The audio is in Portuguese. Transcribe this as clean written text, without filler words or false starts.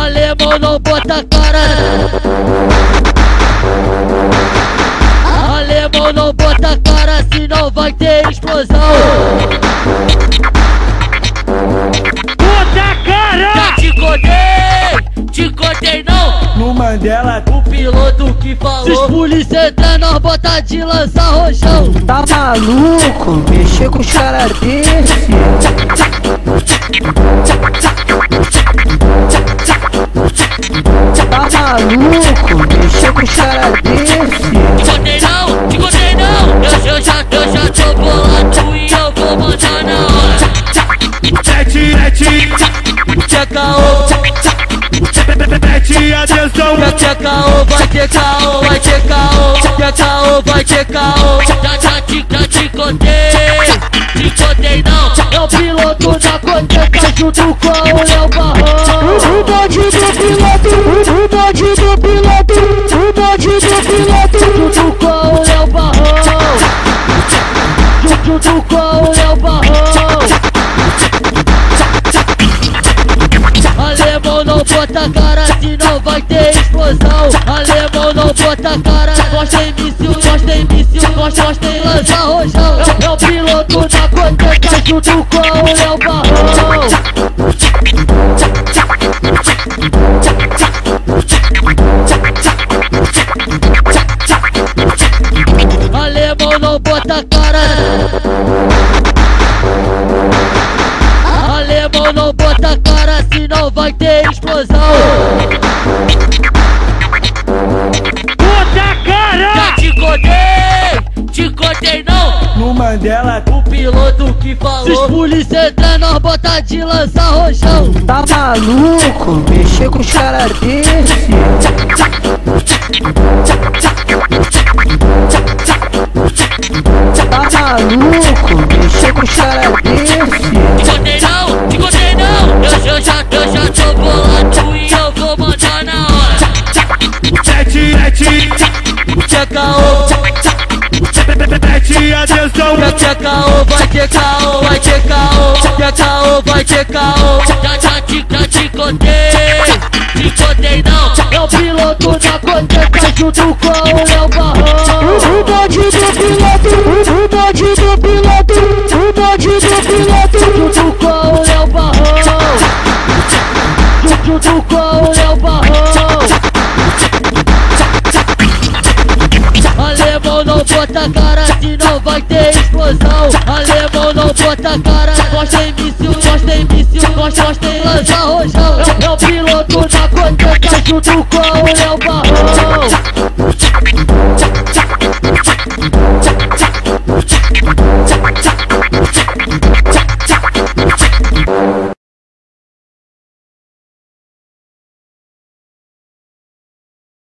Alemão não bota cara. Alemão não bota cara, senão vai ter explosão. Bota cara! Já te contei não. No Mandela, O piloto que falou. Se os polícia entrar, nós bota de lança rojão. Tá maluco? Mexer com os caras desse. Tá maluco? Mexer com os caras desse. Te contei não. Eu já tô bolado e eu vou mandar na hora. Tchê caô, preste atenção. tchê caô, vai ter caô, vai ter caô. Tchê caô, vai ter caô. Já te contei não. É o piloto da Coteca junto com o Léo Barrão. O bonde do piloto, o bonde do piloto, o bonde do piloto, Junto com o Léo Barrão. Junto com o Léo Barrão. Alemão não bota cara, senão vai ter explosão. Alemão não bota cara. Gosta em míssil, gosta em lança rojão. É o piloto da Coteca junto com o Léo Barrão. Alemão não bota cara. Alemão não bota cara, senão vai ter explosão. Bota cara! Já te contei não. No Mandela, O piloto que falou. Se os polícia entrar, nós bota de lança rojão. tá maluco? Mexer com os caras desse. Tá maluco? Mexer com os caras desse. Te contei não. Eu já tô bolado e eu vou mandar na hora. Tchê caô, preste atenção. tchê caô, vai ter caô, vai ter caô. Tchê caô, vai ter caô. Já te contei não. É o piloto da Coteca junto com o Léo Barrão. O bonde do piloto, o bonde do piloto, o bonde do piloto, Junto com o Léo Barrão. Junto com o Léo Barrão. Alemão não bota cara, senão vai ter explosão. Alemão não bota cara. Gosta em míssil, gosta em lança rojão. É o piloto da Coteca junto com o Léo Barrão.